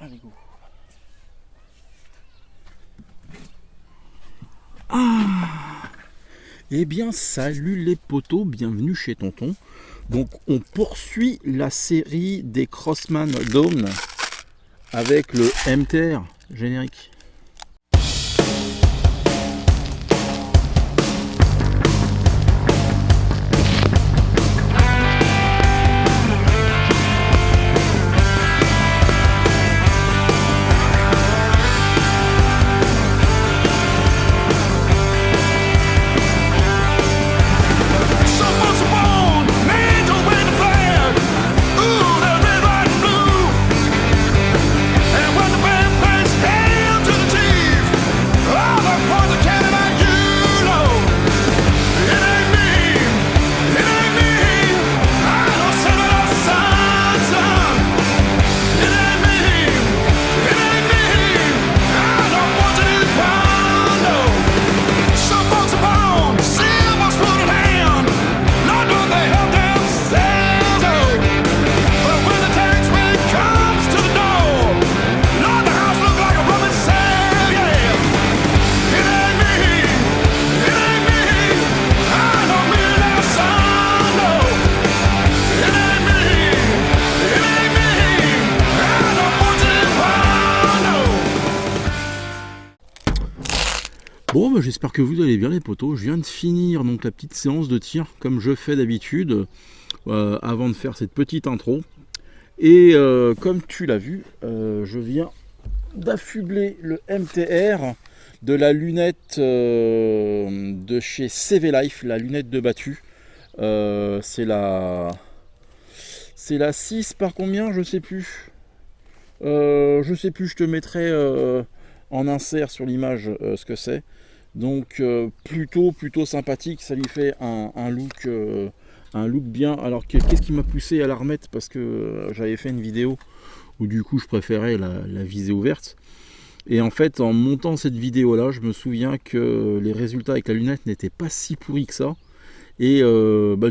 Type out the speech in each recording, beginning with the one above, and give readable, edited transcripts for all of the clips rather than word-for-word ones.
Allez, go. Eh bien, salut les potos, bienvenue chez Tonton. Donc, on poursuit la série des Crossman Dawn avec le MTR générique. Bon, bah, j'espère que vous allez bien les potos. Je viens de finir donc la petite séance de tir comme je fais d'habitude avant de faire cette petite intro. Et comme tu l'as vu, je viens d'affubler le MTR de la lunette de chez CV Life, la lunette de battu. C'est la 6 par combien, je sais plus. Je te mettrai en insert sur l'image ce que c'est. Donc plutôt sympathique, ça lui fait un look bien. Alors qu'est-ce qui m'a poussé à la remettre, parce que j'avais fait une vidéo où du coup je préférais la visée ouverte. Et en fait, en montant cette vidéo là, je me souviens que les résultats avec la lunette n'étaient pas si pourris que ça. Et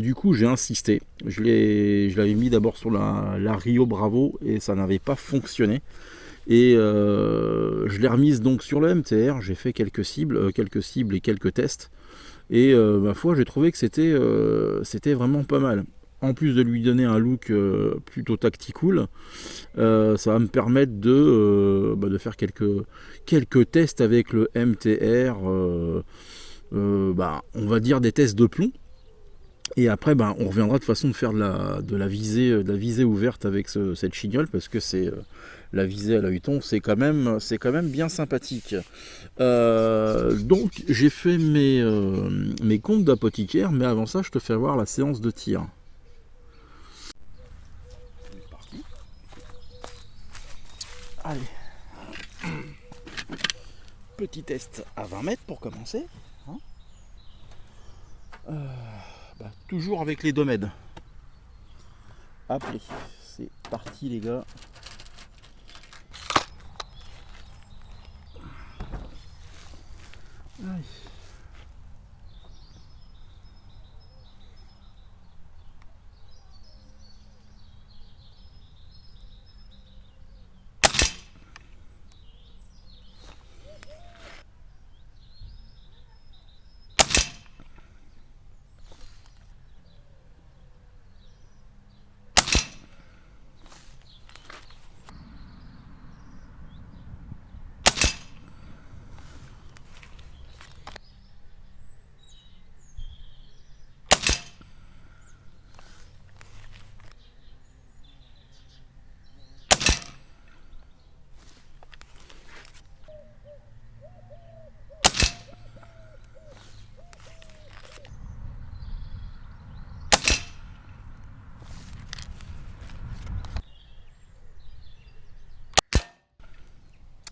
du coup j'ai insisté. Je l'avais mis d'abord sur la Rio Bravo et ça n'avait pas fonctionné. Et je l'ai remise donc sur le MTR. J'ai fait quelques cibles et quelques tests. Et ma foi, j'ai trouvé que c'était vraiment pas mal. En plus de lui donner un look plutôt tactical, ça va me permettre de faire quelques tests avec le MTR. On va dire des tests de plomb. Et après, on reviendra de toute façon de faire de la visée ouverte avec cette chignole, parce que c'est la visée à l'œilleton, c'est quand même bien sympathique. Donc j'ai fait mes comptes d'apothicaire, mais avant ça, je te fais voir la séance de tir. C'est parti. Allez. Petit test à 20 mètres pour commencer. Toujours avec les domèdes. Appelé. C'est parti les gars. Allez.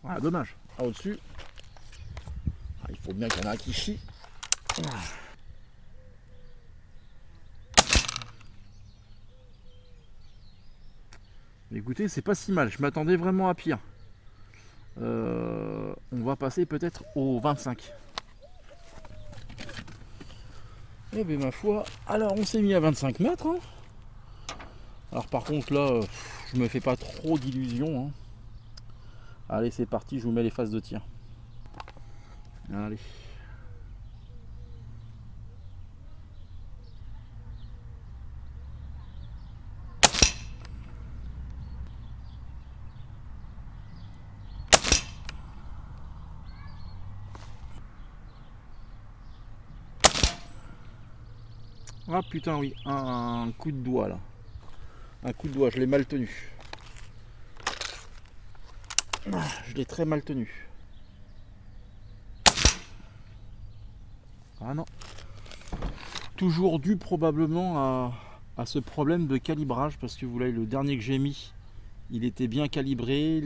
Ah, dommage. Au-dessus. Il faut bien qu'il y en ait un qui chie. Écoutez, c'est pas si mal. Je m'attendais vraiment à pire. On va passer peut-être au 25. Eh bien ma foi, alors on s'est mis à 25 mètres. Hein. Alors par contre là, je me fais pas trop d'illusions. Hein. Allez, c'est parti, je vous mets les phases de tir. Allez. Ah putain oui, un coup de doigt là. Un coup de doigt, je l'ai mal tenu. Je l'ai très mal tenu. Ah non. Toujours dû probablement à ce problème de calibrage, parce que vous voyez, le dernier que j'ai mis, il était bien calibré.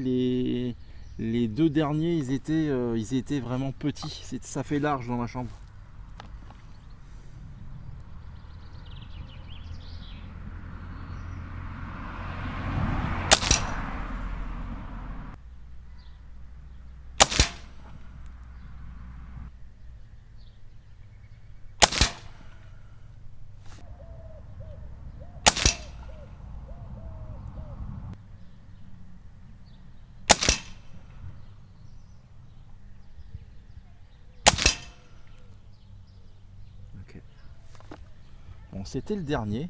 Les deux derniers, ils étaient vraiment petits. Ça fait large dans la chambre. Bon, c'était le dernier.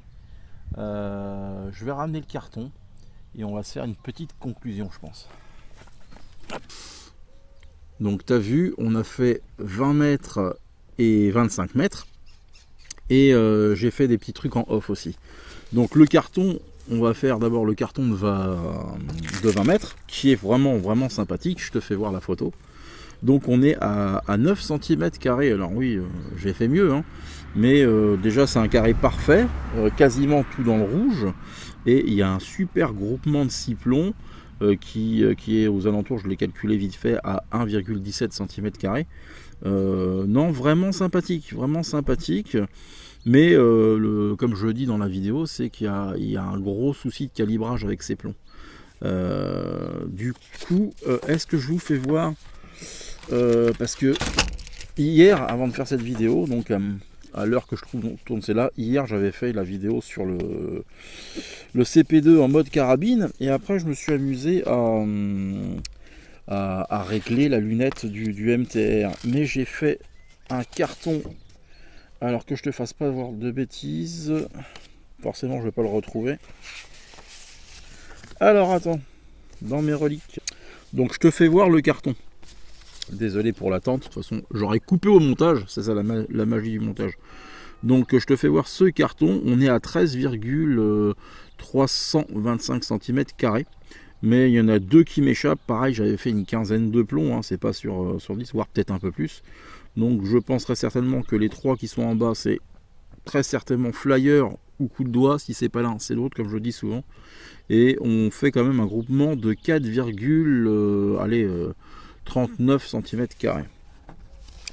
Je vais ramener le carton et on va se faire une petite conclusion, je pense. Donc tu as vu, on a fait 20 mètres et 25 mètres. Et j'ai fait des petits trucs en off aussi. Donc le carton, on va faire d'abord le carton de 20 mètres, qui est vraiment sympathique. Je te fais voir la photo. Donc on est à 9 cm². Alors oui, j'ai fait mieux, hein. Mais déjà c'est un carré parfait, quasiment tout dans le rouge. Et il y a un super groupement de 6 plombs qui est aux alentours, je l'ai calculé vite fait, à 1,17 cm². Non, vraiment sympathique, mais comme je le dis dans la vidéo, c'est qu'il y a un gros souci de calibrage avec ces plombs. Du coup, est-ce que je vous fais voir, parce que hier, avant de faire cette vidéo, donc à l'heure que je tourne, c'est là, hier j'avais fait la vidéo sur le CP2 en mode carabine, et après je me suis amusé à régler la lunette du MTR, mais j'ai fait un carton, alors que je te fasse pas voir de bêtises, forcément je vais pas le retrouver. Alors attends, dans mes reliques, donc je te fais voir le carton. Désolé pour l'attente, de toute façon j'aurais coupé au montage, c'est ça la magie du montage. Donc je te fais voir ce carton, on est à 13,325 cm². Mais il y en a deux qui m'échappent. Pareil, j'avais fait une quinzaine de plombs, hein, c'est pas sur 10, voire peut-être un peu plus. Donc je penserais certainement que les trois qui sont en bas, c'est très certainement flyer ou coup de doigt. Si c'est pas l'un, c'est l'autre, comme je le dis souvent. Et on fait quand même un groupement de 4,39 cm².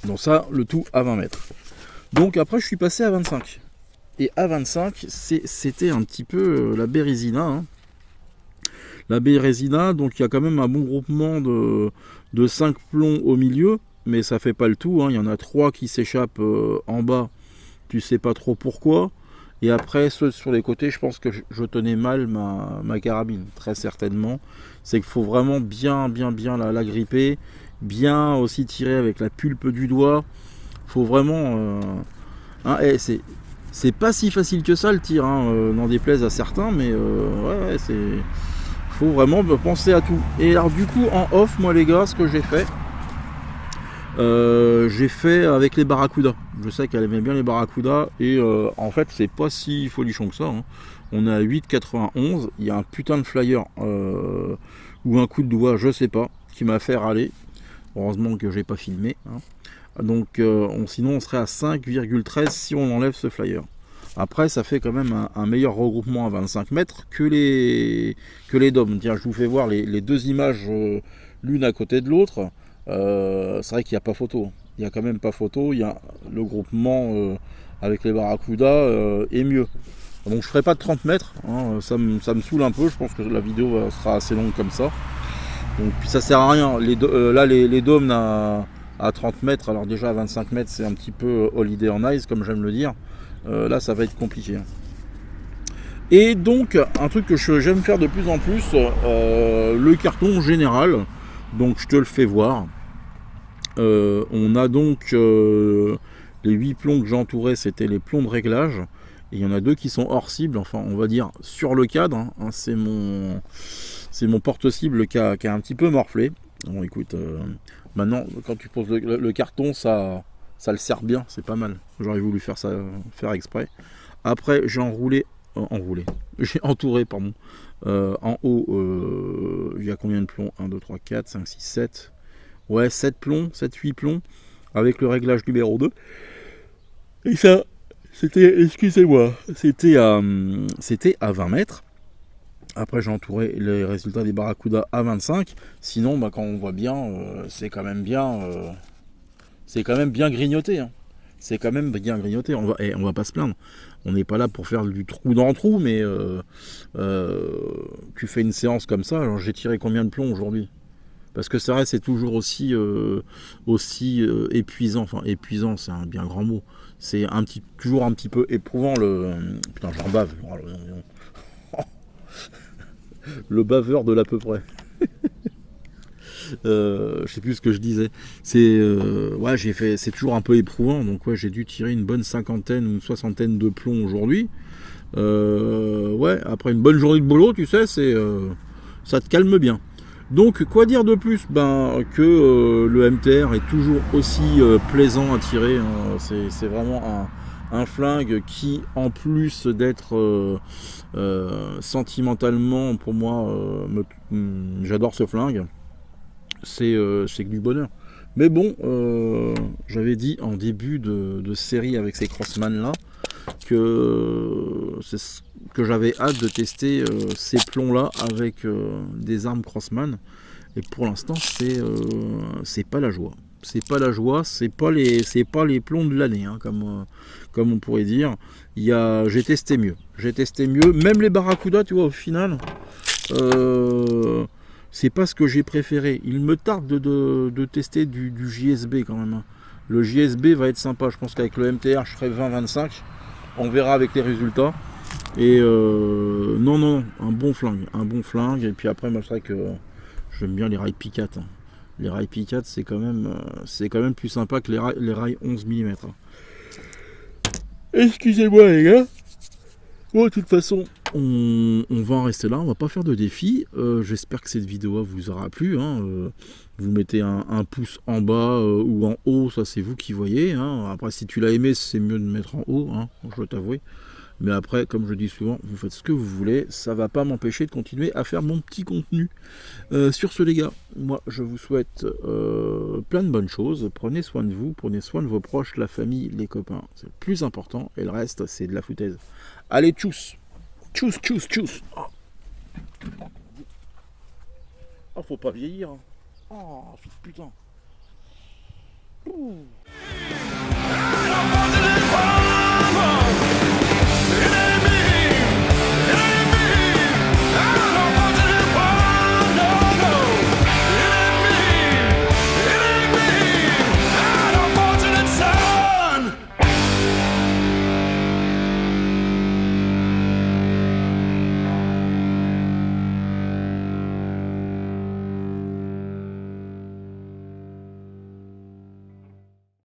Donc ça, le tout à 20 mètres. Donc après, je suis passé à 25. Et à 25, c'était un petit peu la Bérésina, hein. La Bérésina, donc il y a quand même un bon groupement de 5 plombs au milieu, mais ça fait pas le tout, hein. Il y en a 3 qui s'échappent en bas, tu sais pas trop pourquoi. Et après, ceux sur les côtés, je pense que je tenais mal ma carabine, très certainement. C'est qu'il faut vraiment bien la gripper, bien aussi tirer avec la pulpe du doigt. Faut vraiment... hein, c'est pas si facile que ça le tir, hein, n'en déplaise à certains, mais ouais, c'est... Faut vraiment penser à tout. Et alors du coup en off, moi les gars, ce que j'ai fait avec les barracudas. Je sais qu'elle aimait bien les barracudas, et en fait c'est pas si folichon que ça, hein. On est à 8,91. Il y a un putain de flyer ou un coup de doigt, je sais pas, qui m'a fait râler. Heureusement que j'ai pas filmé, hein. Donc sinon on serait à 5,13 si on enlève ce flyer. Après, ça fait quand même un meilleur regroupement à 25 mètres que les dômes. Tiens, je vous fais voir les deux images l'une à côté de l'autre. C'est vrai qu'il n'y a pas photo. Il n'y a quand même pas photo. Il y a le groupement avec les barracudas est mieux. Donc je ferai pas de 30 mètres. Hein, ça me saoule un peu. Je pense que la vidéo sera assez longue comme ça. Donc puis ça sert à rien. Là, les dômes à 30 mètres. Alors déjà à 25 mètres, c'est un petit peu holiday on ice, comme j'aime le dire. Là ça va être compliqué. Et donc un truc que j'aime faire de plus en plus, le carton général. Donc je te le fais voir. On a donc les 8 plombs que j'entourais, c'était les plombs de réglage. Et il y en a 2 qui sont hors cible, enfin on va dire sur le cadre. Hein, c'est mon porte-cible qui a un petit peu morflé. Bon écoute, maintenant quand tu poses le carton, ça le serre bien, c'est pas mal. J'aurais voulu faire exprès. Après j'ai j'ai entouré, pardon. En haut, il y a combien de plombs? 1, 2, 3, 4, 5, 6, 7. Ouais, 7 plombs, 7-8 plombs, avec le réglage numéro 2. Et ça, excusez-moi, c'était à 20 mètres. Après, j'ai entouré les résultats des Barracuda à 25. Sinon, quand on voit bien, c'est quand même bien grignoté. Hein. C'est quand même bien grignoté. On va pas se plaindre. On n'est pas là pour faire du trou dans le trou, mais tu fais une séance comme ça. Alors, j'ai tiré combien de plombs aujourd'hui? Parce que ça reste, c'est toujours aussi épuisant. Enfin, épuisant, c'est un bien grand mot. C'est toujours un petit peu éprouvant Putain, j'en bave. Le baveur de l'à peu près. Je sais plus ce que je disais. C'est toujours un peu éprouvant. Donc ouais, j'ai dû tirer une bonne 50aine ou une 60aine de plomb aujourd'hui. Après une bonne journée de boulot, tu sais, ça te calme bien. Donc quoi dire de plus que le MTR est toujours aussi plaisant à tirer. Hein. C'est vraiment un flingue qui, en plus d'être sentimentalement pour moi, j'adore ce flingue. C'est que du bonheur. Mais bon, j'avais dit en début de série avec ces Crossman là que j'avais hâte de tester ces plombs là avec des armes Crossman. Et pour l'instant, c'est pas la joie. C'est pas la joie, c'est pas les plombs de l'année, hein, comme on pourrait dire. J'ai testé mieux. Même les Barracuda, tu vois, au final, c'est pas ce que j'ai préféré. Il me tarde de tester du JSB quand même. Hein. Le JSB va être sympa. Je pense qu'avec le MTR, je ferai 20-25. On verra avec les résultats. Et non, un bon flingue. Et puis après, moi, c'est vrai que j'aime bien les rails Picat. Hein. Les rails Picat, c'est quand même plus sympa que les rails 11 mm. Hein. Excusez-moi les gars. Bon, de toute façon, on va en rester là, on va pas faire de défi. J'espère que cette vidéo vous aura plu. Hein. Vous mettez un pouce en bas ou en haut, ça c'est vous qui voyez. Hein. Après, si tu l'as aimé, c'est mieux de mettre en haut, hein, je dois t'avouer. Mais après, comme je dis souvent, vous faites ce que vous voulez. Ça va pas m'empêcher de continuer à faire mon petit contenu. Sur ce les gars, moi je vous souhaite plein de bonnes choses. Prenez soin de vous, prenez soin de vos proches, la famille, les copains. C'est le plus important. Et le reste, c'est de la foutaise. Allez, tchuss. Tchuss. Oh, faut pas vieillir. Oh, putain. Ouh.